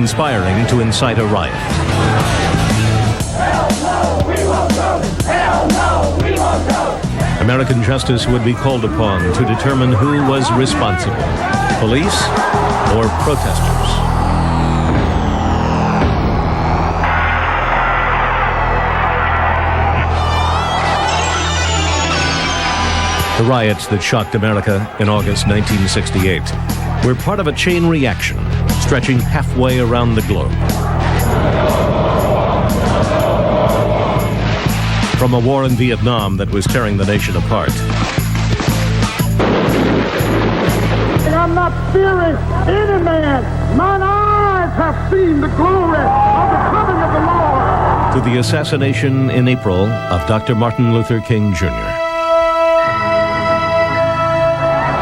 conspiring to incite a riot. Hell no, we won't go! Hell no, we won't go! American justice would be called upon to determine who was responsible, police or protesters. The riots that shocked America in August 1968 were part of a chain reaction stretching halfway around the globe. From a war in Vietnam that was tearing the nation apart. And I'm not fearing any man. Mine eyes have seen the glory of the coming of the Lord. To the assassination in April of Dr. Martin Luther King Jr.,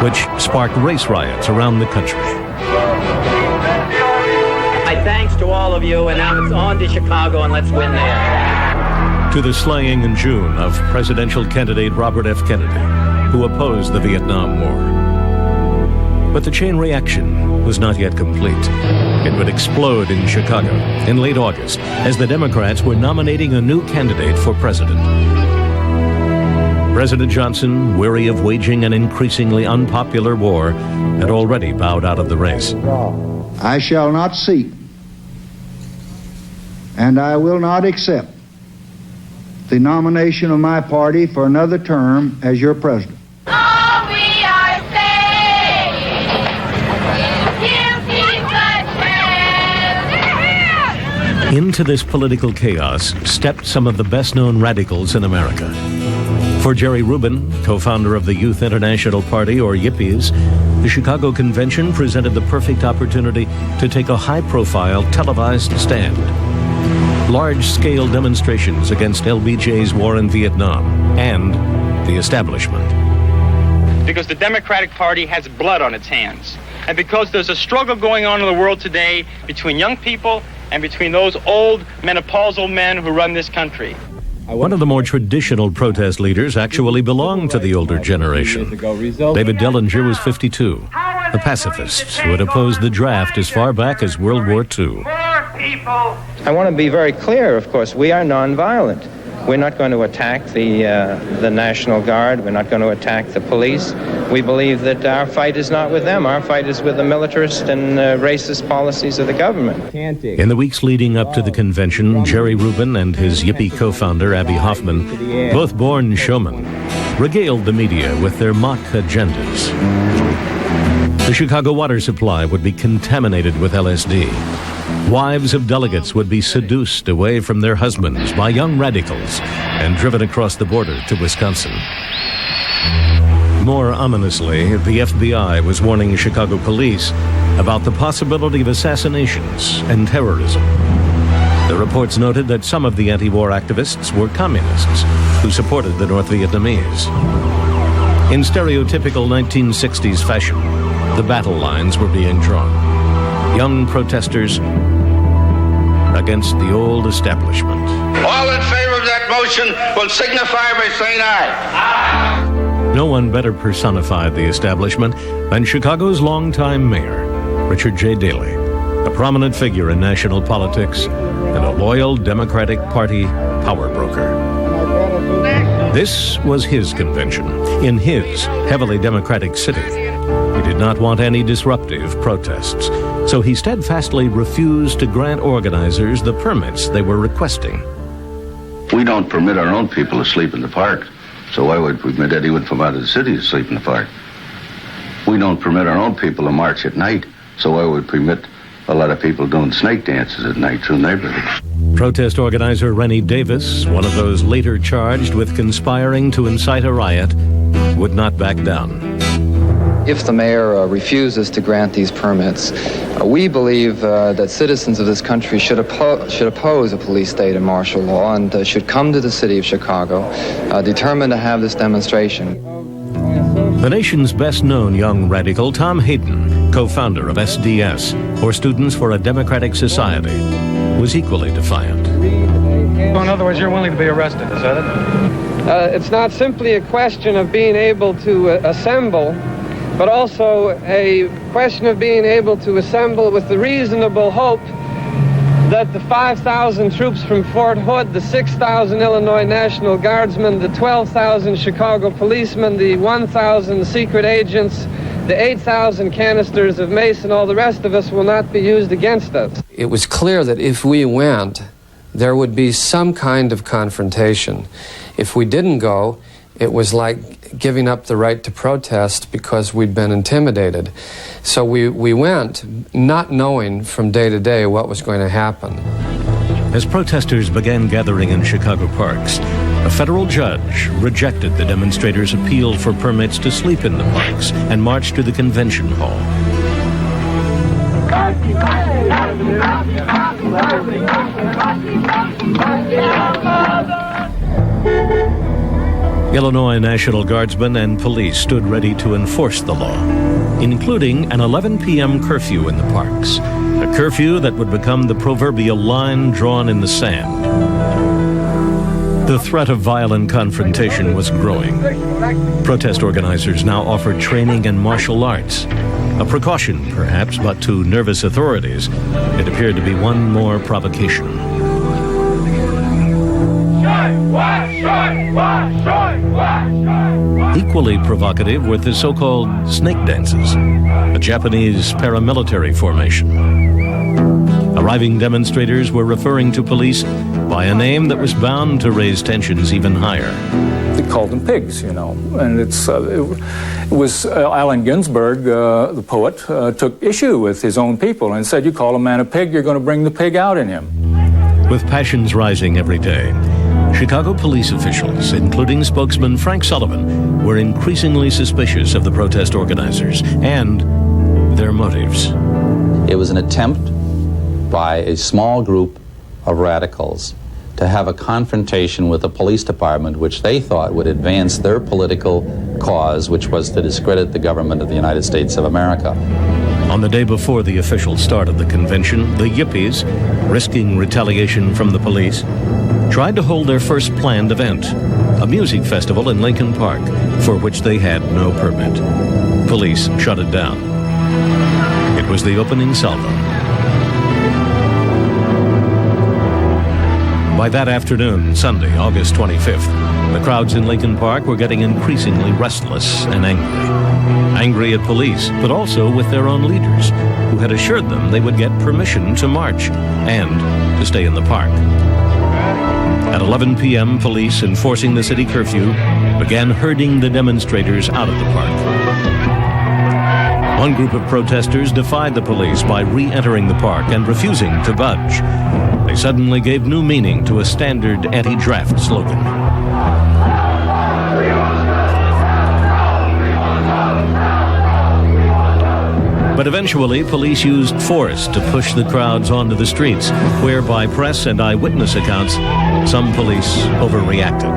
which sparked race riots around the country. My thanks to all of you, and now it's on to Chicago, and let's win there. To the slaying in June of presidential candidate Robert F. Kennedy, who opposed the Vietnam War. But the chain reaction was not yet complete. It would explode in Chicago in late August as the Democrats were nominating a new candidate for president. President Johnson, weary of waging an increasingly unpopular war, had already bowed out of the race. I shall not seek, and I will not accept the nomination of my party for another term as your president. All we are saying is guilty but Into this political chaos stepped some of the best-known radicals in America. For Jerry Rubin, co-founder of the Youth International Party, or Yippies, the Chicago Convention presented the perfect opportunity to take a high-profile televised stand. Large-scale demonstrations against LBJ's war in Vietnam and the establishment. Because the Democratic Party has blood on its hands. And because there's a struggle going on in the world today between young people and between those old menopausal men who run this country. One of the more traditional protest leaders actually belonged to the older generation. David Dellinger was 52, a pacifist who had opposed the draft as far back as World War II. I want to be very clear, of course, we are nonviolent. We're not going to attack the National Guard. We're not going to attack the police. We believe that our fight is not with them. Our fight is with the militarist and racist policies of the government. In the weeks leading up to the convention, Jerry Rubin and his Yippie co-founder, Abby Hoffman, both born showmen, regaled the media with their mock agendas. The Chicago water supply would be contaminated with LSD. Wives of delegates would be seduced away from their husbands by young radicals and driven across the border to Wisconsin. More ominously, the FBI was warning Chicago police about the possibility of assassinations and terrorism. The reports noted that some of the anti-war activists were communists who supported the North Vietnamese. In stereotypical 1960s fashion, the battle lines were being drawn. Young protesters against the old establishment. All in favor of that motion will signify by saying aye. No one better personified the establishment than Chicago's longtime mayor, Richard J. Daley, a prominent figure in national politics and a loyal Democratic Party power broker. This was his convention in his heavily Democratic city. He did not want any disruptive protests, so he steadfastly refused to grant organizers the permits they were requesting. We don't permit our own people to sleep in the park, so why would we permit anyone from out of the city to sleep in the park? We don't permit our own people to march at night, so why would we permit a lot of people doing snake dances at night through neighborhoods? Protest organizer Rennie Davis, one of those later charged with conspiring to incite a riot, would not back down. If the mayor refuses to grant these permits, we believe that citizens of this country should oppose a police state and martial law and should come to the city of Chicago determined to have this demonstration. The nation's best-known young radical, Tom Hayden, co-founder of SDS, or Students for a Democratic Society, was equally defiant. So in other words, you're willing to be arrested, is that it? It's not simply a question of being able to assemble, but also a question of being able to assemble with the reasonable hope that the 5,000 troops from Fort Hood, the 6,000 Illinois National Guardsmen, the 12,000 Chicago policemen, the 1,000 secret agents, the 8,000 canisters of mace, and all the rest of us will not be used against us. It was clear that if we went, there would be some kind of confrontation. If we didn't go, it was like giving up the right to protest because we'd been intimidated. So we went not knowing from day to day what was going to happen. As protesters began gathering in Chicago parks, a federal judge rejected the demonstrators' appeal for permits to sleep in the parks and marched to the convention hall. Illinois National Guardsmen and police stood ready to enforce the law, including an 11 p.m. curfew in the parks, a curfew that would become the proverbial line drawn in the sand. The threat of violent confrontation was growing. Protest organizers now offered training in martial arts, a precaution perhaps, but to nervous authorities, it appeared to be one more provocation. Equally provocative were the so-called snake dances, a Japanese paramilitary formation. Arriving demonstrators were referring to police by a name that was bound to raise tensions even higher. They called them pigs, you know, and it was Allen Ginsberg, the poet, took issue with his own people and said, you call a man a pig, you're going to bring the pig out in him. With passions rising every day, Chicago police officials, including spokesman Frank Sullivan, were increasingly suspicious of the protest organizers and their motives. It was an attempt by a small group of radicals to have a confrontation with the police department, which they thought would advance their political cause, which was to discredit the government of the United States of America. On the day before the official start of the convention, the Yippies, risking retaliation from the police, tried to hold their first planned event, a music festival in Lincoln Park, for which they had no permit. Police shut it down. It was the opening salvo. By that afternoon, Sunday, August 25th, the crowds in Lincoln Park were getting increasingly restless and angry. Angry at police, but also with their own leaders, who had assured them they would get permission to march and to stay in the park. At 11 p.m., police, enforcing the city curfew, began herding the demonstrators out of the park. One group of protesters defied the police by re-entering the park and refusing to budge. They suddenly gave new meaning to a standard anti-draft slogan. But eventually, police used force to push the crowds onto the streets, where by press and eyewitness accounts, some police overreacted.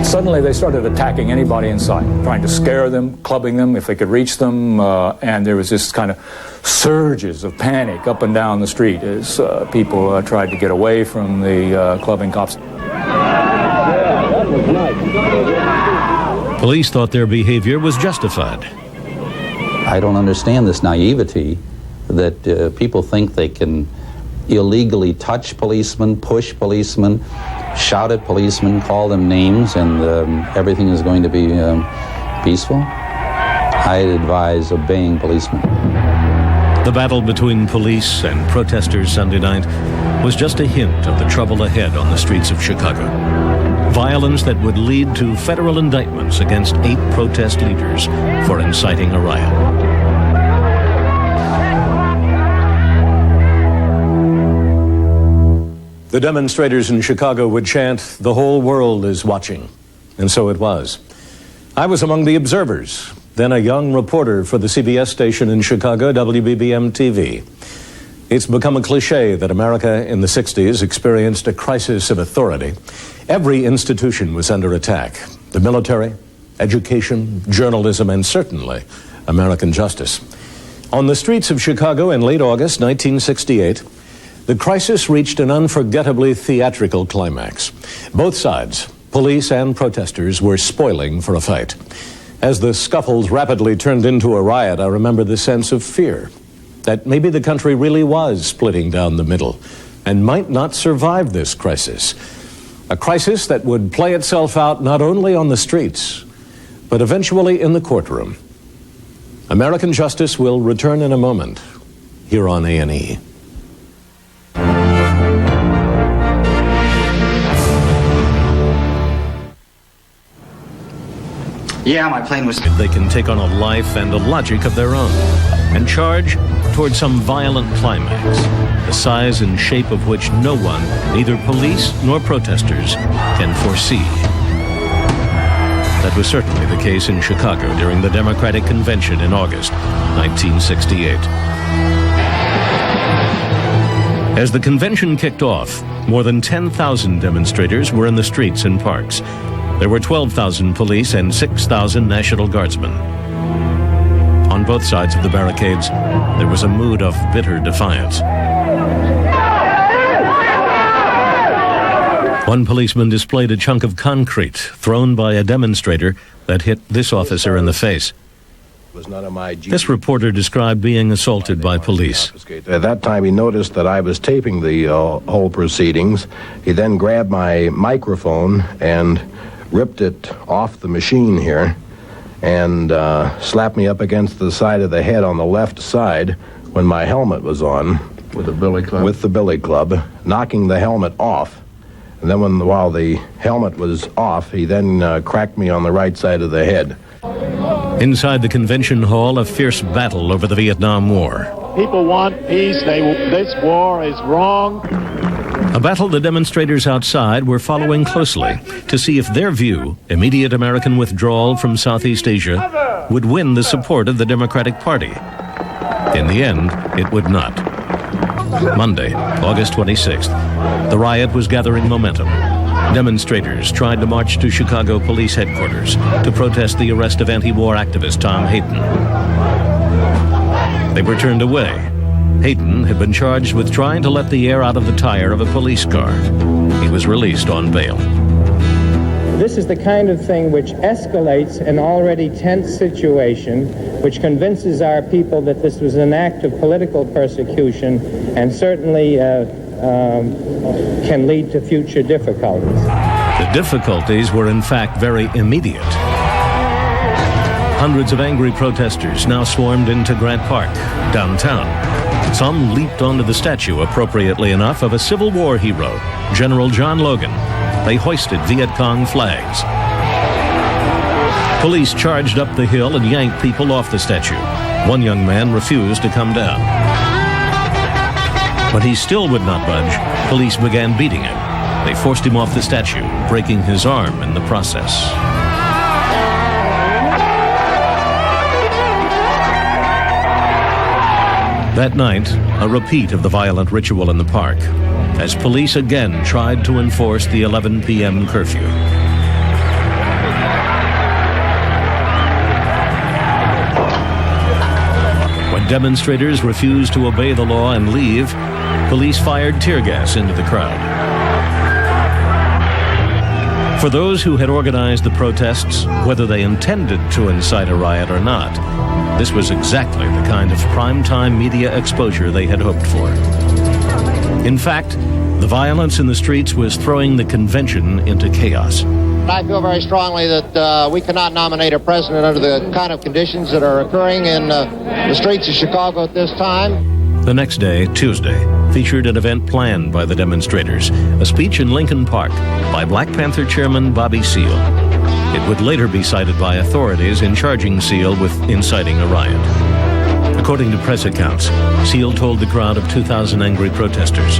Suddenly they started attacking anybody in sight, trying to scare them, clubbing them if they could reach them, and there was this kind of surges of panic up and down the street as people tried to get away from the clubbing cops. Police thought their behavior was justified. I don't understand this naivety that people think they can illegally touch policemen, push policemen, shout at policemen, call them names, and everything is going to be peaceful. I'd advise obeying policemen. The battle between police and protesters Sunday night was just a hint of the trouble ahead on the streets of Chicago. Violence that would lead to federal indictments against 8 protest leaders for inciting a riot. The demonstrators in Chicago would chant, "The whole world is watching." And so it was. I was among the observers, then a young reporter for the CBS station in Chicago, WBBM-TV. It's become a cliche that America in the 60s experienced a crisis of authority. Every institution was under attack. The military, education, journalism, and certainly American justice. On the streets of Chicago in late August 1968, the crisis reached an unforgettably theatrical climax. Both sides, police and protesters, were spoiling for a fight. As the scuffles rapidly turned into a riot, I remember the sense of fear. that maybe the country really was splitting down the middle and might not survive this crisis. A crisis that would play itself out not only on the streets, but eventually in the courtroom. American Justice will return in a moment here on A&E. Yeah, my plane was... They can take on a life and a logic of their own and charge toward some violent climax, the size and shape of which no one, neither police nor protesters, can foresee. That was certainly the case in Chicago during the Democratic Convention in August 1968. As the convention kicked off, more than 10,000 demonstrators were in the streets and parks. There were 12,000 police and 6,000 National Guardsmen. On both sides of the barricades, there was a mood of bitter defiance. One policeman displayed a chunk of concrete thrown by a demonstrator that hit this officer in the face. This reporter described being assaulted by police. At that time, he noticed that I was taping the whole proceedings. He then grabbed my microphone and ripped it off the machine here and slapped me up against the side of the head on the left side when my helmet was on. With the billy club? With the billy club, knocking the helmet off. And then while the helmet was off, he then cracked me on the right side of the head. Inside the convention hall, a fierce battle over the Vietnam War. People want peace. This war is wrong. A battle the demonstrators outside were following closely to see if their view, immediate American withdrawal from Southeast Asia, would win the support of the Democratic Party. In the end, it would not. Monday, August 26th, the riot was gathering momentum. Demonstrators tried to march to Chicago police headquarters to protest the arrest of anti-war activist Tom Hayden. They were turned away. Hayden had been charged with trying to let the air out of the tire of a police car. He was released on bail. This is the kind of thing which escalates an already tense situation, which convinces our people that this was an act of political persecution and certainly can lead to future difficulties. The difficulties were in fact very immediate. Hundreds of angry protesters now swarmed into Grant Park, downtown. Some leaped onto the statue, appropriately enough, of a Civil War hero, General John Logan. They hoisted Viet Cong flags. Police charged up the hill and yanked people off the statue. One young man refused to come down. When he still would not budge, police began beating him. They forced him off the statue, breaking his arm in the process. That night, a repeat of the violent ritual in the park, as police again tried to enforce the 11 p.m. curfew. When demonstrators refused to obey the law and leave, police fired tear gas into the crowd. For those who had organized the protests, whether they intended to incite a riot or not, this was exactly the kind of primetime media exposure they had hoped for. In fact, the violence in the streets was throwing the convention into chaos. I feel very strongly that we cannot nominate a president under the kind of conditions that are occurring in the streets of Chicago at this time. The next day, Tuesday, featured an event planned by the demonstrators, a speech in Lincoln Park by Black Panther chairman Bobby Seale. It would later be cited by authorities in charging Seale with inciting a riot. According to press accounts, Seale told the crowd of 2,000 angry protesters,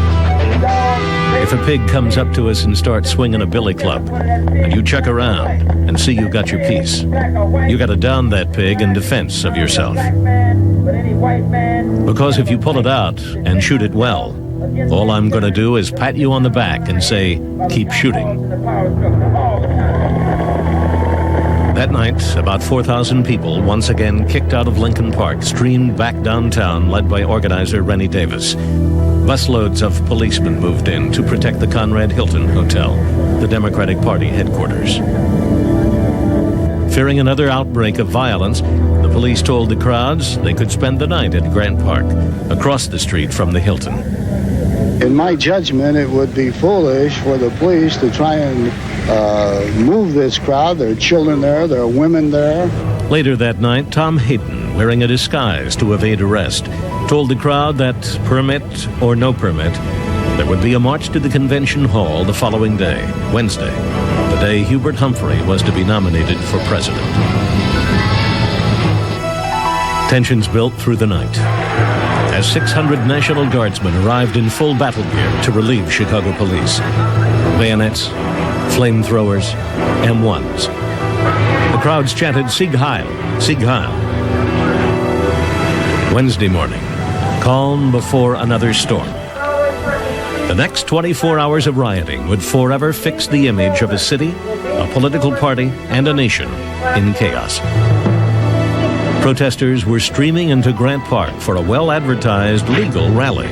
"If a pig comes up to us and starts swinging a billy club, and you check around and see you got your piece, you got to down that pig in defense of yourself. Because if you pull it out and shoot it well, all I'm going to do is pat you on the back and say, keep shooting." That night, about 4,000 people, once again kicked out of Lincoln Park, streamed back downtown, led by organizer Rennie Davis. Busloads of policemen moved in to protect the Conrad Hilton Hotel, the Democratic Party headquarters. Fearing another outbreak of violence, the Police told the crowds they could spend the night at Grant Park, across the street from the Hilton. In my judgment, it would be foolish for the police to try and move this crowd. There are children there, there are women there. Later that night, Tom Hayden, wearing a disguise to evade arrest, told the crowd that, permit or no permit, there would be a march to the convention hall the following day, Wednesday, the day Hubert Humphrey was to be nominated for president. Tensions built through the night as 600 National Guardsmen arrived in full battle gear to relieve Chicago police. Bayonets, flamethrowers, M1s. The crowds chanted, "Sieg Heil! Sieg Heil!" Wednesday morning, calm before another storm. The next 24 hours of rioting would forever fix the image of a city, a political party, and a nation in chaos. Protesters were streaming into Grant Park for a well-advertised legal rally.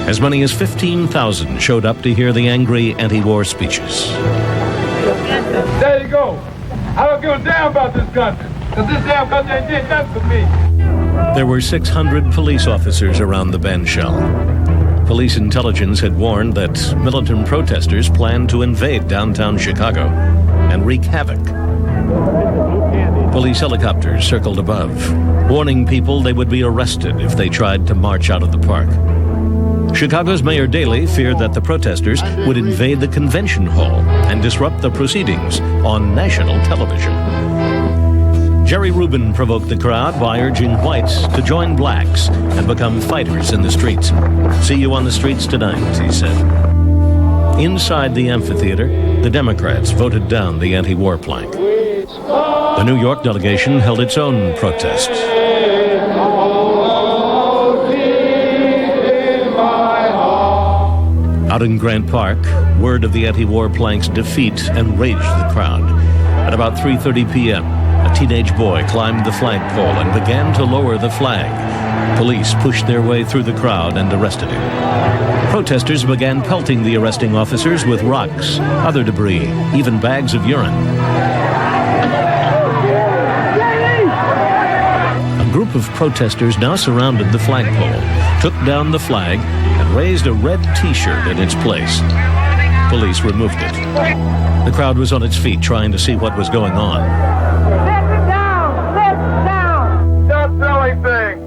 As many as 15,000 showed up to hear the angry anti-war speeches. There you go. I don't give a damn about this country, because this damn country ain't did nothing for me. There were 600 police officers around the bandshell. Police intelligence had warned that militant protesters planned to invade downtown Chicago and wreak havoc. Police helicopters circled above, warning people they would be arrested if they tried to march out of the park. Chicago's Mayor Daley feared that the protesters would invade the convention hall and disrupt the proceedings on national television. Jerry Rubin provoked the crowd by urging whites to join blacks and become fighters in the streets. "See you on the streets tonight," he said. Inside the amphitheater, the Democrats voted down the anti-war plank. The New York delegation held its own protest. Out in Grant Park, word of the anti-war plank's defeat enraged the crowd. At about 3:30 p.m., a teenage boy climbed the flagpole and began to lower the flag. Police pushed their way through the crowd and arrested him. Protesters began pelting the arresting officers with rocks, other debris, even bags of urine. A group of protesters now surrounded the flagpole, took down the flag, and raised a red T-shirt in its place. Police removed it. The crowd was on its feet trying to see what was going on. Sit down! Sit down! Stop silly things!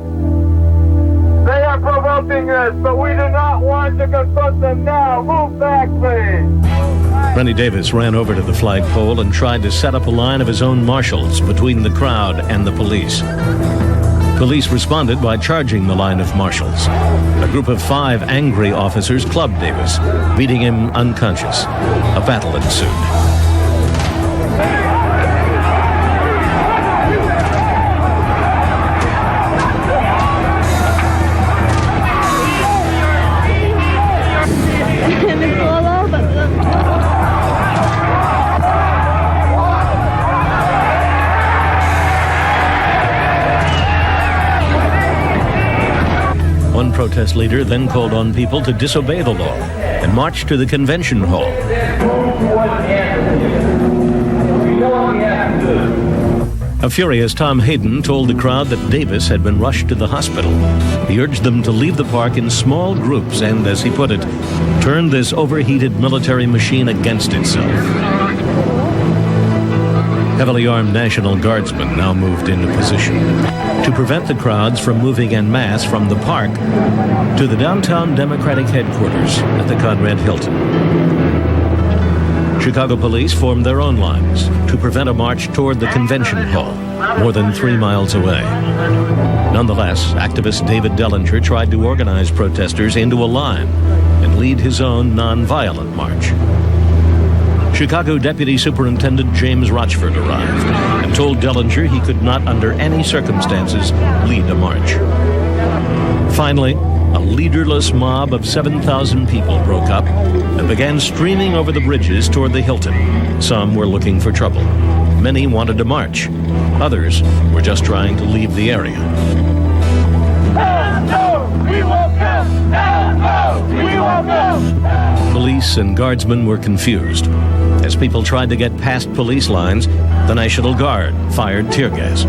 They are provoking us, but we do not want to confront them now. Move back, please! Rennie Davis ran over to the flagpole and tried to set up a line of his own marshals between the crowd and the police. Police responded by charging the line of marshals. A group of 5 angry officers clubbed Davis, beating him unconscious. A battle ensued. One protest leader then called on people to disobey the law and march to the convention hall. A furious Tom Hayden told the crowd that Davis had been rushed to the hospital. He urged them to leave the park in small groups and, as he put it, turn this overheated military machine against itself. Heavily armed National Guardsmen now moved into position to prevent the crowds from moving en masse from the park to the downtown Democratic headquarters at the Conrad Hilton. Chicago police formed their own lines to prevent a march toward the convention hall, more than 3 miles away. Nonetheless, activist David Dellinger tried to organize protesters into a line and lead his own nonviolent march. Chicago Deputy Superintendent James Rochford arrived and told Dellinger he could not under any circumstances lead a march. Finally, a leaderless mob of 7,000 people broke up and began streaming over the bridges toward the Hilton. Some were looking for trouble. Many wanted to march. Others were just trying to leave the area. Hell no! We won't go! Hell no! We won't go! Police and guardsmen were confused. As people tried to get past police lines, the National Guard fired tear gas.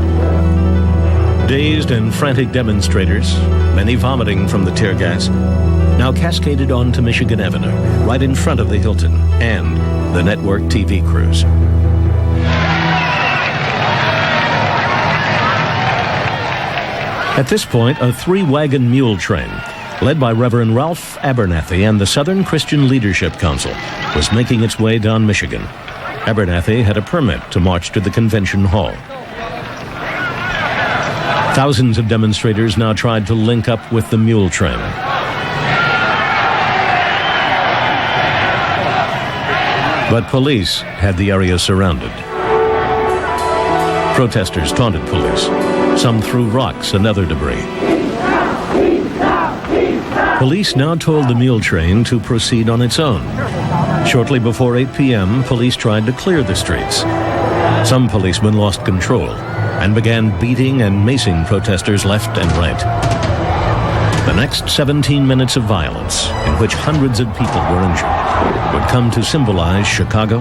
Dazed and frantic demonstrators, many vomiting from the tear gas, now cascaded onto Michigan Avenue, right in front of the Hilton and the network TV crews. At this point, a 3-wagon mule train, led by Reverend Ralph Abernathy and the Southern Christian Leadership Council, was making its way down Michigan. Abernathy had a permit to march to the convention hall. Thousands of demonstrators now tried to link up with the mule train. But police had the area surrounded. Protesters taunted police. Some threw rocks and other debris. Police now told the mule train to proceed on its own. Shortly before 8 p.m., police tried to clear the streets. Some policemen lost control and began beating and macing protesters left and right. The next 17 minutes of violence, in which hundreds of people were injured, would come to symbolize Chicago,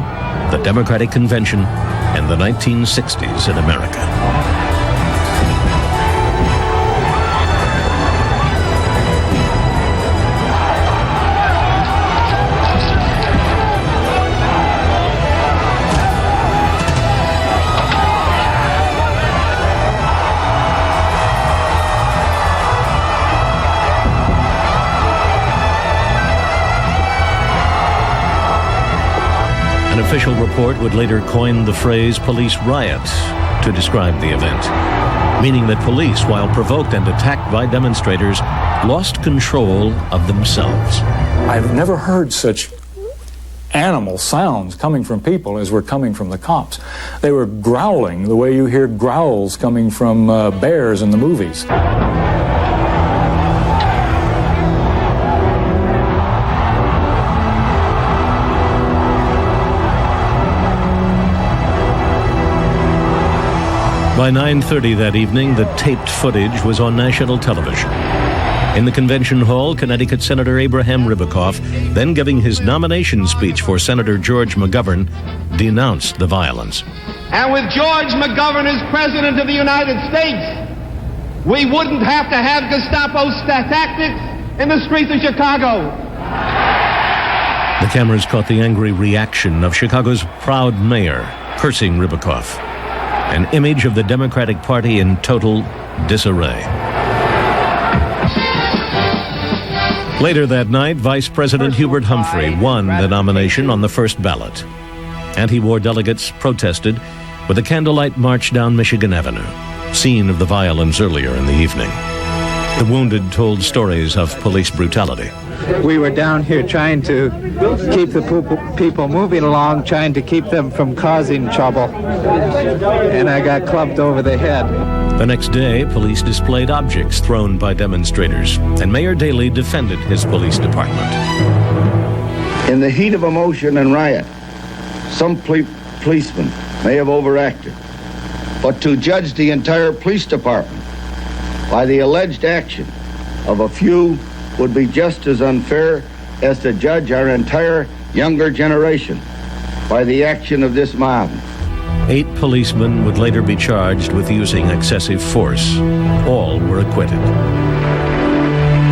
the Democratic Convention, and the 1960s in America. An official report would later coin the phrase police riot to describe the event, meaning that police, while provoked and attacked by demonstrators, lost control of themselves. I've never heard such animal sounds coming from people as were coming from the cops. They were growling the way you hear growls coming from bears in the movies. By 9:30 that evening, the taped footage was on national television. In the convention hall, Connecticut Senator Abraham Ribicoff, then giving his nomination speech for Senator George McGovern, denounced the violence. And with George McGovern as President of the United States, we wouldn't have to have Gestapo tactics in the streets of Chicago. The cameras caught the angry reaction of Chicago's proud mayor, cursing Ribicoff, an image of the Democratic Party in total disarray. Later that night, Vice President Hubert Humphrey won the nomination on the first ballot. Anti-war delegates protested with a candlelight march down Michigan Avenue, scene of the violence earlier in the evening. The wounded told stories of police brutality. We were down here trying to keep the people moving along, trying to keep them from causing trouble. And I got clubbed over the head. The next day, police displayed objects thrown by demonstrators, and Mayor Daley defended his police department. In the heat of emotion and riot, some policemen may have overacted, but to judge the entire police department by the alleged action of a few would be just as unfair as to judge our entire younger generation by the action of this mob. 8 policemen would later be charged with using excessive force. All were acquitted.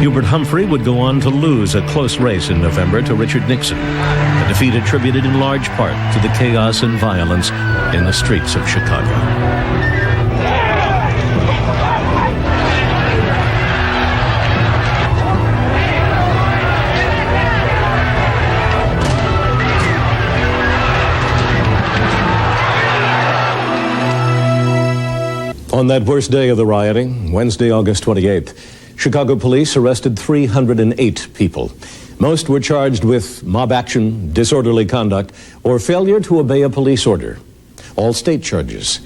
Hubert Humphrey would go on to lose a close race in November to Richard Nixon, a defeat attributed in large part to the chaos and violence in the streets of Chicago. On that worst day of the rioting, Wednesday, August 28th, Chicago police arrested 308 people. Most were charged with mob action, disorderly conduct, or failure to obey a police order. All state charges.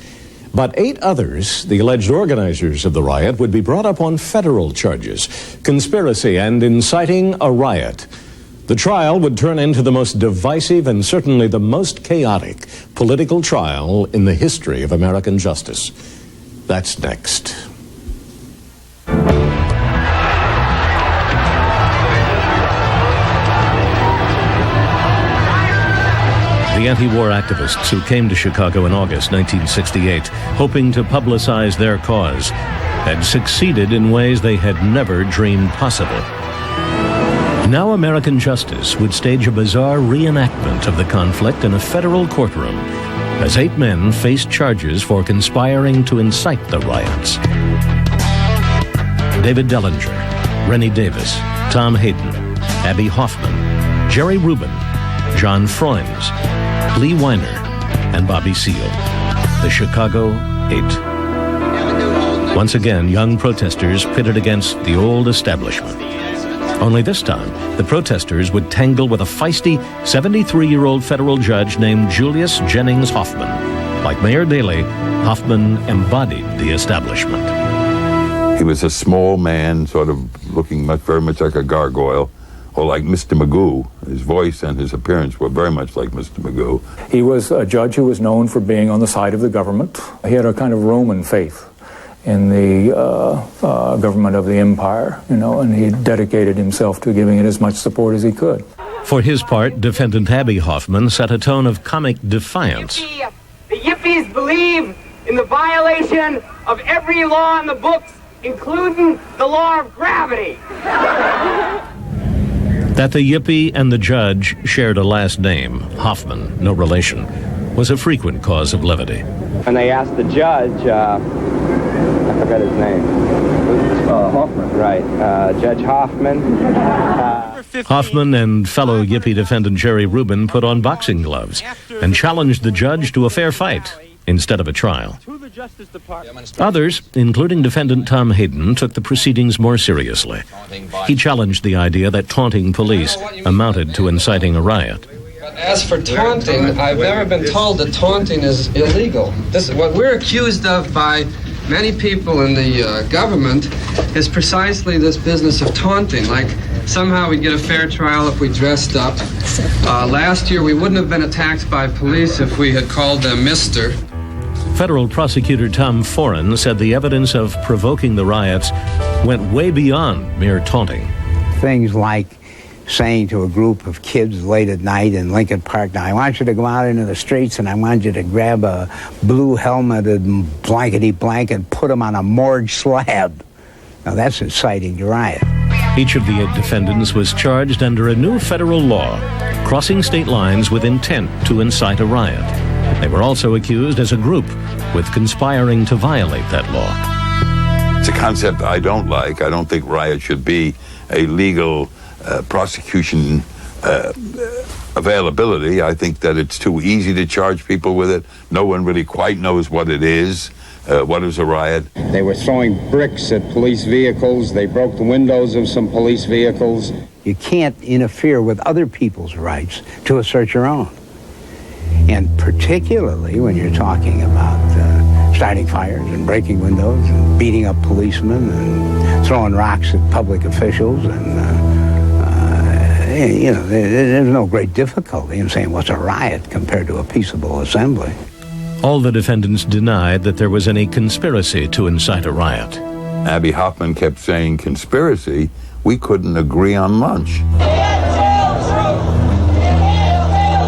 But 8 others, the alleged organizers of the riot, would be brought up on federal charges: conspiracy and inciting a riot. The trial would turn into the most divisive and certainly the most chaotic political trial in the history of American justice. That's next. The anti-war activists who came to Chicago in August 1968, hoping to publicize their cause, had succeeded in ways they had never dreamed possible. Now American justice would stage a bizarre reenactment of the conflict in a federal courtroom as 8 men faced charges for conspiring to incite the riots. David Dellinger, Rennie Davis, Tom Hayden, Abby Hoffman, Jerry Rubin, John Froines, Lee Weiner, and Bobby Seale. The Chicago 8. Once again, young protesters pitted against the old establishment. Only this time, the protesters would tangle with a feisty 73-year-old federal judge named Julius Jennings Hoffman. Like Mayor Daley, Hoffman embodied the establishment. He was a small man, sort of looking very much like a gargoyle, or like Mr. Magoo. His voice and his appearance were very much like Mr. Magoo. He was a judge who was known for being on the side of the government. He had a kind of Roman faith in the government of the empire, and he dedicated himself to giving it as much support as he could. For his part, defendant Abby Hoffman set a tone of comic defiance. The Yippies believe in the violation of every law in the books, including the law of gravity. That the Yippie and the judge shared a last name, Hoffman, no relation, was a frequent cause of levity. And they asked the judge, I forgot his name. Hoffman. Right, Judge Hoffman. Hoffman and fellow Yippie defendant Jerry Rubin put on boxing gloves and challenged the judge to a fair fight instead of a trial. Others, including defendant Tom Hayden, took the proceedings more seriously. He challenged the idea that taunting police amounted to inciting a riot. As for taunting, I've never been told that taunting is illegal. What we're accused of by many people in the government is precisely this business of taunting. Like somehow we'd get a fair trial if we dressed up. Last year we wouldn't have been attacked by police if we had called them Mr. Federal prosecutor Tom Foran said the evidence of provoking the riots went way beyond mere taunting. Things like saying to a group of kids late at night in Lincoln Park, now I want you to go out into the streets and I want you to grab a blue helmeted blankety blank and put them on a morgue slab. Now that's inciting to riot. Each of the 8 defendants was charged under a new federal law, crossing state lines with intent to incite a riot. They were also accused as a group with conspiring to violate that law. It's a concept I don't like. I don't think riot should be a legal prosecution availability. I think that it's too easy to charge people with it. No one really quite knows what it is. What is a riot? They were throwing bricks at police vehicles. They broke the windows of some police vehicles. You can't interfere with other people's rights to assert your own. And particularly when you're talking about starting fires and breaking windows and beating up policemen and throwing rocks at public officials and there's no great difficulty in saying what's a riot compared to a peaceable assembly. All the defendants denied that there was any conspiracy to incite a riot. Abby Hoffman kept saying conspiracy. We couldn't agree on lunch.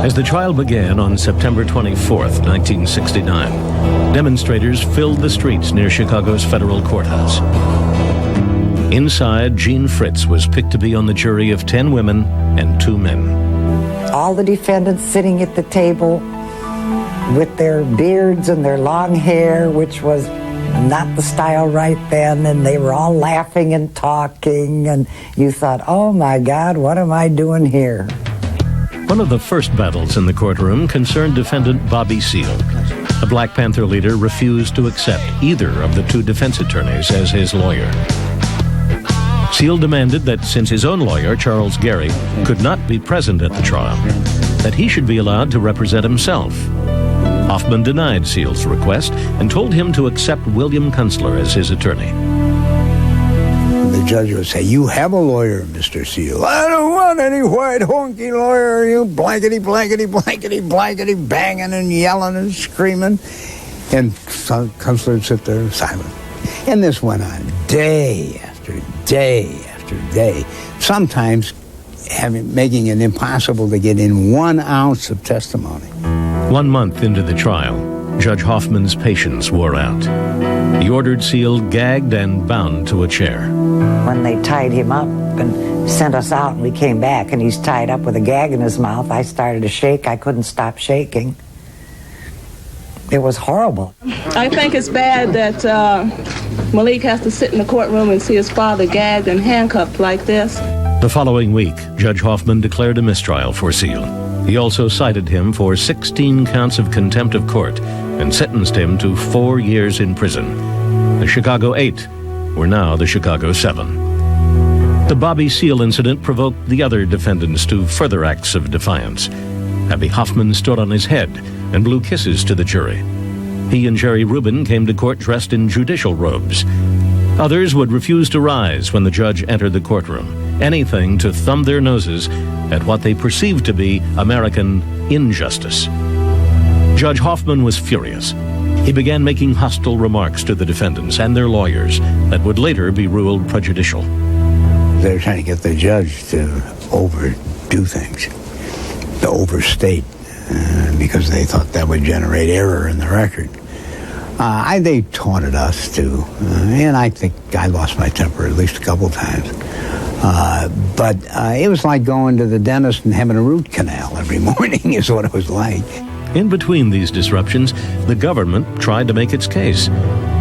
As the trial began on September 24th, 1969, demonstrators filled the streets near Chicago's federal courthouse. Inside, Jean Fritz was picked to be on the jury of 10 women and 2 men. All the defendants sitting at the table with their beards and their long hair, which was not the style right then, and they were all laughing and talking, and you thought, oh my God, what am I doing here? One of the first battles in the courtroom concerned defendant Bobby Seale. The Black Panther leader refused to accept either of the 2 defense attorneys as his lawyer. Seale demanded that since his own lawyer, Charles Gary, could not be present at the trial, that he should be allowed to represent himself. Hoffman denied Seale's request and told him to accept William Kunstler as his attorney. The judge would say, you have a lawyer, Mr. Seale. I don't want any white honky lawyer, you blankety, blankety, blankety, blankety, banging and yelling and screaming. And Kunstler would sit there silent. And this went on day after day after day, sometimes making it impossible to get in 1 ounce of testimony. 1 month into the trial, Judge Hoffman's patience wore out. He ordered Seal gagged and bound to a chair. When they tied him up and sent us out and we came back and he's tied up with a gag in his mouth, I started to shake. I couldn't stop shaking. It was horrible. I think it's bad that Malik has to sit in the courtroom and see his father gagged and handcuffed like this. The following week, Judge Hoffman declared a mistrial for Seal. He also cited him for 16 counts of contempt of court and sentenced him to 4 years in prison. The Chicago 8 were now the Chicago 7. The Bobby Seale incident provoked the other defendants to further acts of defiance. Abby Hoffman stood on his head and blew kisses to the jury. He and Jerry Rubin came to court dressed in judicial robes. Others would refuse to rise when the judge entered the courtroom, anything to thumb their noses at what they perceived to be American injustice. Judge Hoffman was furious. He began making hostile remarks to the defendants and their lawyers that would later be ruled prejudicial. They were trying to get the judge to overdo things, to overstate, because they thought that would generate error in the record. They taunted us too, and I think I lost my temper at least a couple times. But it was like going to the dentist and having a root canal every morning is what it was like. In between these disruptions, the government tried to make its case.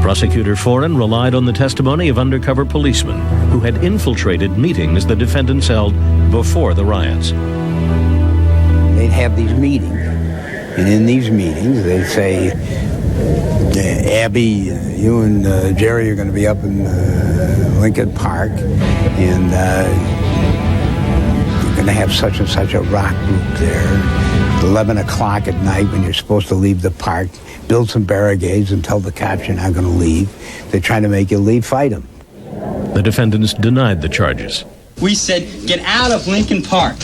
Prosecutor Foran relied on the testimony of undercover policemen who had infiltrated meetings the defendants held before the riots. They'd have these meetings, and in these meetings they'd say, Abby, you and Jerry are going to be up in Lincoln Park, and you're going to have such and such a rock group there. At 11 o'clock at night when you're supposed to leave the park, build some barricades and tell the cops you're not going to leave. They're trying to make you leave, fight them. The defendants denied the charges. We said, get out of Lincoln Park.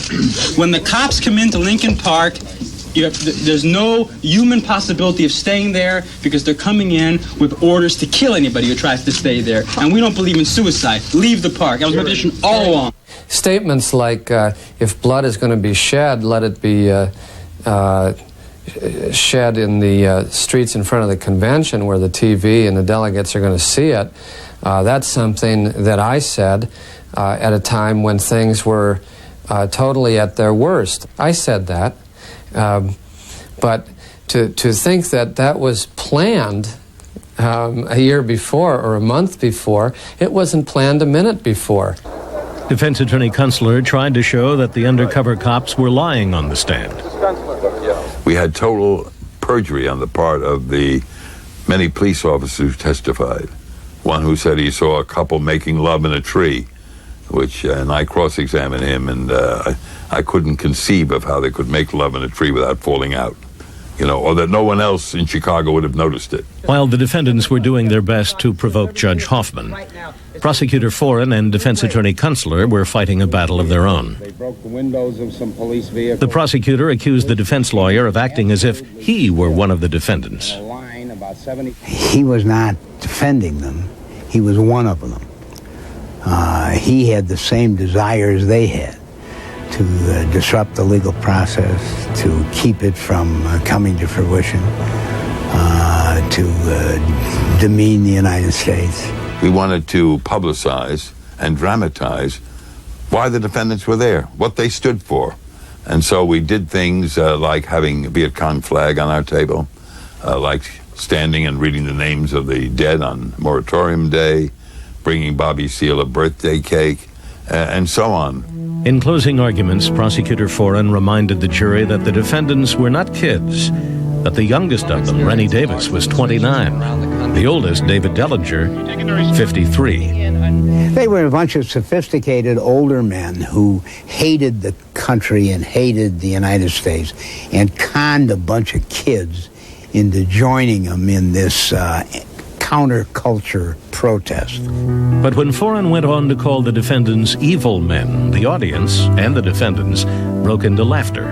When the cops come into Lincoln Park, there's no human possibility of staying there because they're coming in with orders to kill anybody who tries to stay there. And we don't believe in suicide. Leave the park. That was my position all along. Statements like, if blood is going to be shed, let it be shed in the streets in front of the convention where the TV and the delegates are going to see it. That's something that I said at a time when things were totally at their worst. I said that. But to think that that was planned a year before or a month before, it wasn't planned a minute before. Defense Attorney Kunstler tried to show that the undercover cops were lying on the stand. We had total perjury on the part of the many police officers who testified. One who said he saw a couple making love in a tree, and I cross-examined him, and I couldn't conceive of how they could make love in a tree without falling out, or that no one else in Chicago would have noticed it. While the defendants were doing their best to provoke Judge Hoffman, Prosecutor Foran and Defense Attorney Kunstler were fighting a battle of their own. They broke the windows of some police vehicles. The prosecutor accused the defense lawyer of acting as if he were one of the defendants. He was not defending them. He was one of them. He had the same desires they had to disrupt the legal process, to keep it from coming to fruition, to demean the United States. We wanted to publicize and dramatize why the defendants were there, what they stood for. And so we did things like having a Viet Cong flag on our table, like standing and reading the names of the dead on Moratorium Day, bringing Bobby Seale a birthday cake, and so on. In closing arguments, Prosecutor Foran reminded the jury that the defendants were not kids, that the youngest of them, Rennie Davis, was 29. The oldest, David Dellinger, 53. They were a bunch of sophisticated older men who hated the country and hated the United States and conned a bunch of kids into joining them in this counterculture protest. But when Foran went on to call the defendants evil men, the audience and the defendants broke into laughter.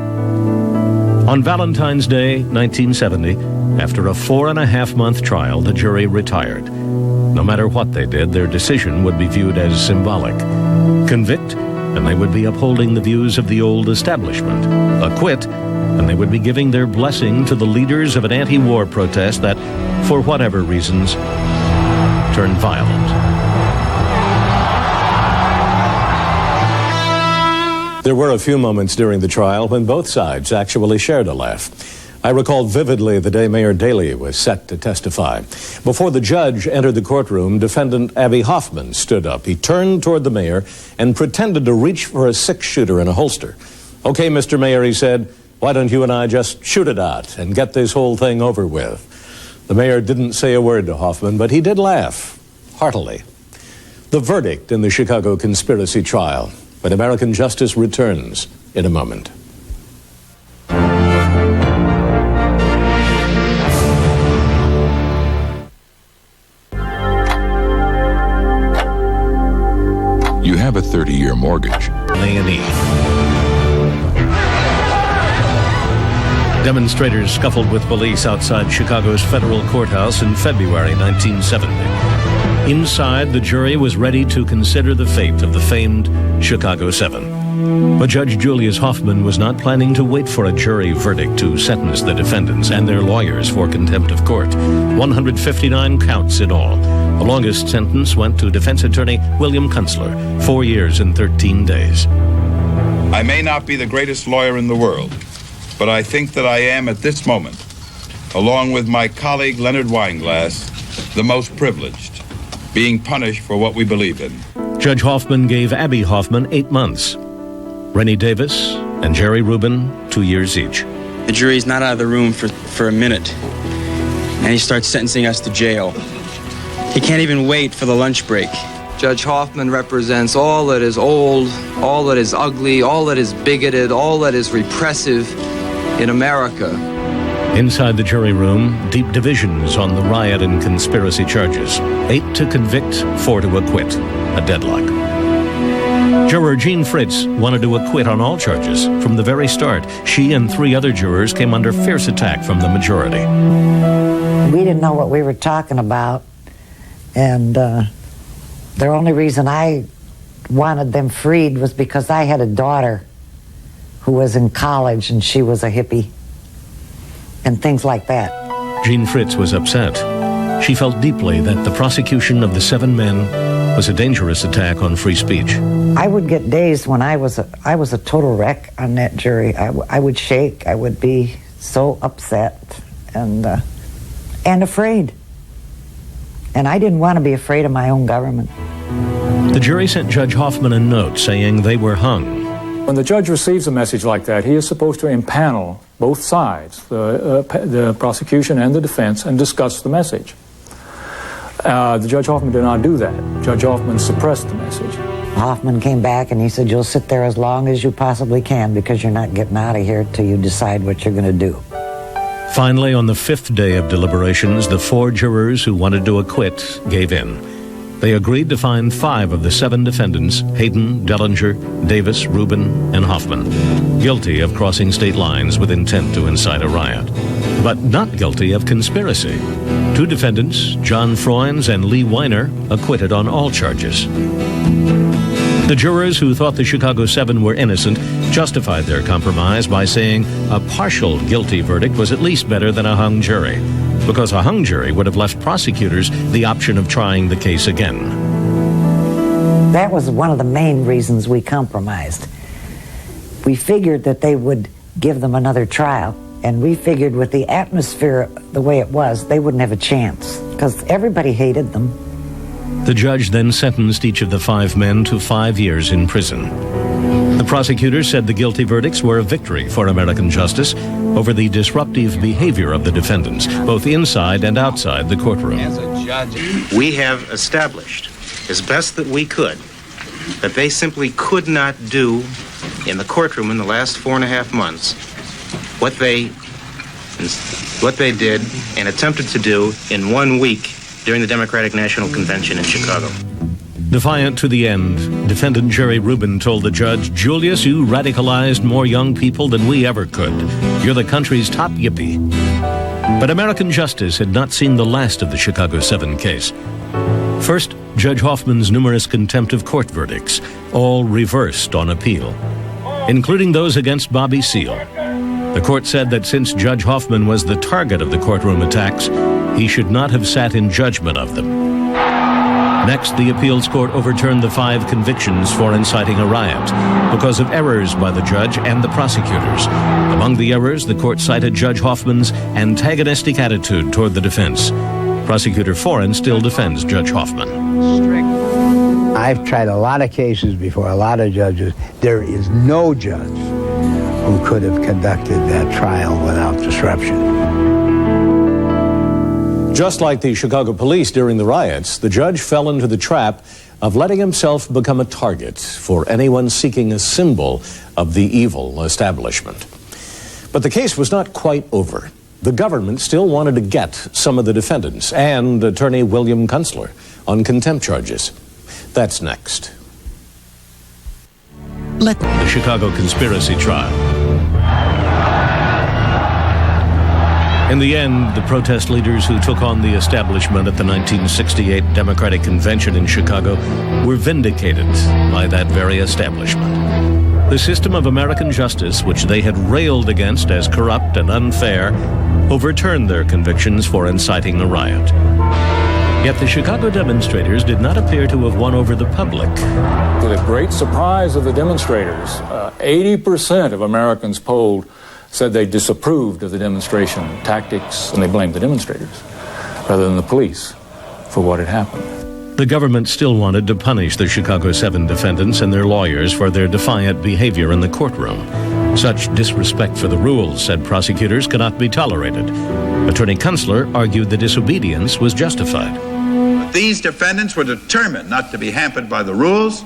On Valentine's Day, 1970, after a 4.5-month trial, the jury retired. No matter what they did, their decision would be viewed as symbolic. Convict, and they would be upholding the views of the old establishment. Acquit, and they would be giving their blessing to the leaders of an anti-war protest that, for whatever reasons, turned violent. There were a few moments during the trial when both sides actually shared a laugh. I recall vividly the day Mayor Daley was set to testify. Before the judge entered the courtroom, defendant Abby Hoffman stood up. He turned toward the mayor and pretended to reach for a six-shooter in a holster. "Okay, Mr. Mayor," he said, "why don't you and I just shoot it out and get this whole thing over with?" The mayor didn't say a word to Hoffman, but he did laugh, heartily. The verdict in the Chicago conspiracy trial, when American justice returns in a moment. You have a 30-year mortgage. A&E. Demonstrators scuffled with police outside Chicago's federal courthouse in February 1970. Inside, the jury was ready to consider the fate of the famed Chicago 7. But Judge Julius Hoffman was not planning to wait for a jury verdict to sentence the defendants and their lawyers for contempt of court. 159 counts in all. The longest sentence went to defense attorney William Kunstler, 4 years and 13 days. I may not be the greatest lawyer in the world, but I think that I am at this moment, along with my colleague Leonard Weinglass, the most privileged, being punished for what we believe in. Judge Hoffman gave Abby Hoffman 8 months. Rennie Davis and Jerry Rubin, 2 years each. The jury's not out of the room for a minute, and he starts sentencing us to jail. He can't even wait for the lunch break. Judge Hoffman represents all that is old, all that is ugly, all that is bigoted, all that is repressive in America. Inside the jury room, deep divisions on the riot and conspiracy charges. 8 to convict, 4 to acquit. A deadlock. Juror Jean Fritz wanted to acquit on all charges. From the very start, she and 3 other jurors came under fierce attack from the majority. We didn't know what we were talking about, and the only reason I wanted them freed was because I had a daughter who was in college and she was a hippie, and things like that. Jean Fritz was upset. She felt deeply that the prosecution of the 7 men was a dangerous attack on free speech. I would get days when I was a total wreck on that jury. I would shake. I would be so upset and afraid. And I didn't want to be afraid of my own government. The jury sent Judge Hoffman a note saying they were hung. When the judge receives a message like that, he is supposed to impanel both sides, the prosecution and the defense, and discuss the message. The Judge Hoffman did not do that. Judge Hoffman suppressed the message. Hoffman came back and he said, "You'll sit there as long as you possibly can because you're not getting out of here till you decide what you're going to do." Finally, on the 5th day of deliberations, the 4 jurors who wanted to acquit gave in. They agreed to find 5 of the 7 defendants, Hayden, Dellinger, Davis, Rubin, and Hoffman, guilty of crossing state lines with intent to incite a riot, but not guilty of conspiracy. 2 defendants, John Froines and Lee Weiner, acquitted on all charges. The jurors who thought the Chicago 7 were innocent justified their compromise by saying a partial guilty verdict was at least better than a hung jury, because a hung jury would have left prosecutors the option of trying the case again. That was one of the main reasons we compromised. We figured that they would give them another trial, and we figured with the atmosphere the way it was, they wouldn't have a chance, because everybody hated them. The judge then sentenced each of the 5 men to 5 years in prison. The prosecutor said the guilty verdicts were a victory for American justice over the disruptive behavior of the defendants, both inside and outside the courtroom. We have established, as best that we could, that they simply could not do in the courtroom in the last 4.5 months what they did and attempted to do in 1 week during the Democratic National Convention in Chicago. Defiant to the end, defendant Jerry Rubin told the judge, "Julius, you radicalized more young people than we ever could. You're the country's top yippie." But American justice had not seen the last of the Chicago 7 case. First, Judge Hoffman's numerous contempt of court verdicts, all reversed on appeal, including those against Bobby Seale. The court said that since Judge Hoffman was the target of the courtroom attacks, he should not have sat in judgment of them. Next, the appeals court overturned the 5 convictions for inciting a riot because of errors by the judge and the prosecutors. Among the errors, the court cited Judge Hoffman's antagonistic attitude toward the defense. Prosecutor Foran still defends Judge Hoffman. I've tried a lot of cases before a lot of judges. There is no judge who could have conducted that trial without disruption. Just like the Chicago police during the riots, the judge fell into the trap of letting himself become a target for anyone seeking a symbol of the evil establishment. But the case was not quite over. The government still wanted to get some of the defendants and attorney William Kunstler on contempt charges. That's next. The Chicago conspiracy trial. In the end, the protest leaders who took on the establishment at the 1968 Democratic Convention in Chicago were vindicated by that very establishment. The system of American justice, which they had railed against as corrupt and unfair, overturned their convictions for inciting a riot. Yet the Chicago demonstrators did not appear to have won over the public. To the great surprise of the demonstrators, 80% of Americans polled said they disapproved of the demonstration tactics, and they blamed the demonstrators rather than the police for what had happened. The government still wanted to punish the Chicago 7 defendants and their lawyers for their defiant behavior in the courtroom. Such disrespect for the rules, said prosecutors, cannot be tolerated. Attorney Kunstler argued the disobedience was justified. But these defendants were determined not to be hampered by the rules,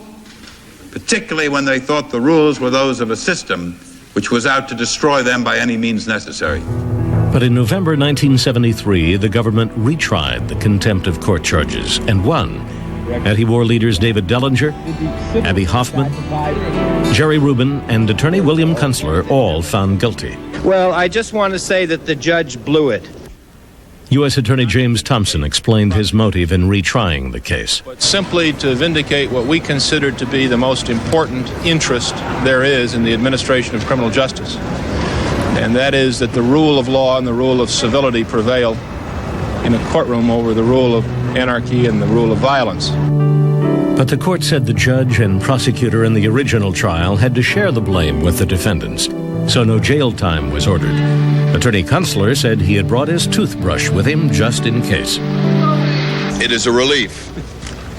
particularly when they thought the rules were those of a system which was out to destroy them by any means necessary. But in November 1973, the government retried the contempt of court charges and won. Anti-war leaders David Dellinger, Abby Hoffman, Jerry Rubin, and attorney William Kunstler all found guilty. Well, I just want to say that the judge blew it. U.S. Attorney James Thompson explained his motive in retrying the case. Simply to vindicate what we consider to be the most important interest there is in the administration of criminal justice. And that is that the rule of law and the rule of civility prevail in a courtroom over the rule of anarchy and the rule of violence. But the court said the judge and prosecutor in the original trial had to share the blame with the defendants, so no jail time was ordered. Attorney Kunstler said he had brought his toothbrush with him just in case. It is a relief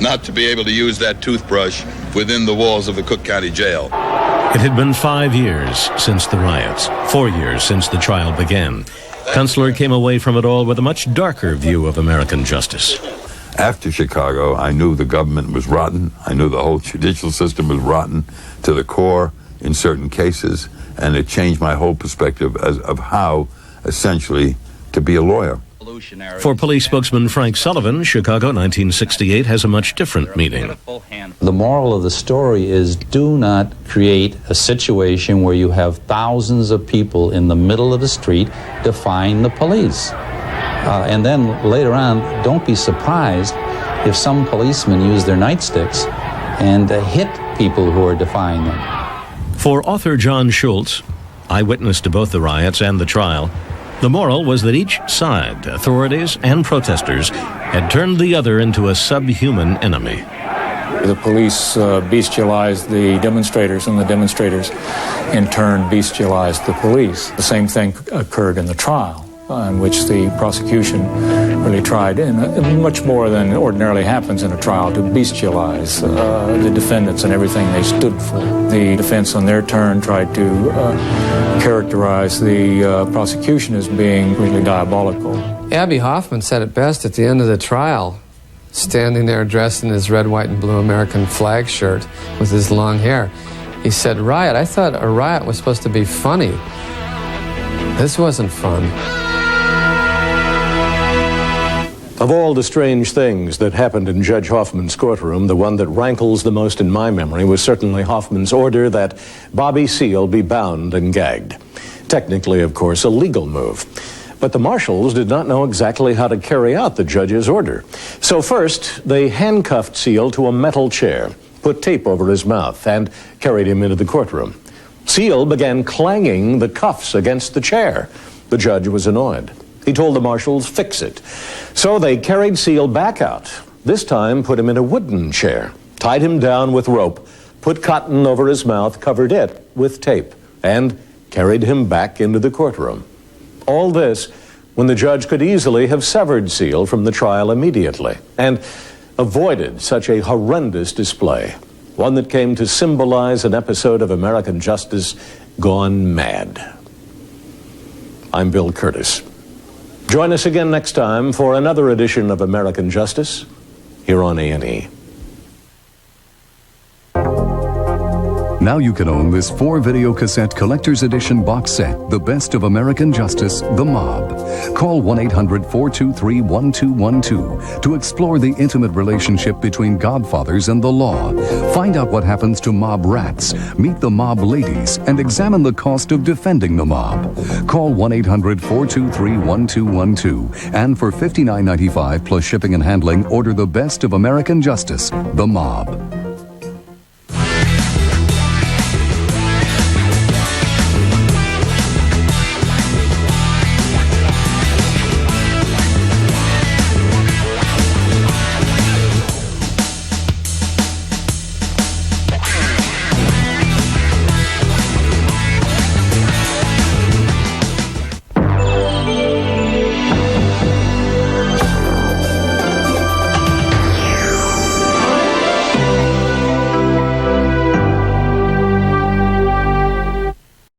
not to be able to use that toothbrush within the walls of the Cook County Jail. It had been 5 years since the riots, 4 years since the trial began. Kunstler came away from it all with a much darker view of American justice. After Chicago, I knew the government was rotten. I knew the whole judicial system was rotten to the core in certain cases, and it changed my whole perspective of how, essentially, to be a lawyer. For police spokesman Frank Sullivan, Chicago 1968 has a much different meaning. The moral of the story is do not create a situation where you have thousands of people in the middle of the street defying the police. And then later on, don't be surprised if some policemen use their nightsticks and hit people who are defying them. For author John Schultz, eyewitness to both the riots and the trial, the moral was that each side, authorities and protesters, had turned the other into a subhuman enemy. The police bestialized the demonstrators, and the demonstrators, in turn, bestialized the police. The same thing occurred in the trial, in which the prosecution really tried, in much more than ordinarily happens in a trial, to bestialize the defendants and everything they stood for. The defense, on their turn, tried to characterize the prosecution as being really diabolical. Abby Hoffman said it best at the end of the trial, standing there dressed in his red, white, and blue American flag shirt with his long hair. He said, "Riot, I thought a riot was supposed to be funny. This wasn't fun." Of all the strange things that happened in Judge Hoffman's courtroom, the one that rankles the most in my memory was certainly Hoffman's order that Bobby Seale be bound and gagged. Technically, of course, a legal move. But the marshals did not know exactly how to carry out the judge's order. So first, they handcuffed Seale to a metal chair, put tape over his mouth, and carried him into the courtroom. Seale began clanging the cuffs against the chair. The judge was annoyed. He told the marshals, "Fix it." So they carried Seale back out, This time put him in a wooden chair, tied him down with rope, put cotton over his mouth, covered it with tape, and carried him back into the courtroom. All this when the judge could easily have severed Seal from the trial immediately and avoided such a horrendous display, one that came to symbolize an episode of American justice gone mad. I'm Bill Curtis. Join us again next time for another edition of American Justice here on A&E. Now you can own this 4-video cassette collector's edition box set, The Best of American Justice, The Mob. Call 1-800-423-1212 to explore the intimate relationship between godfathers and the law. Find out what happens to mob rats, meet the mob ladies, and examine the cost of defending the mob. Call 1-800-423-1212. And for $59.95 plus shipping and handling, order The Best of American Justice, The Mob.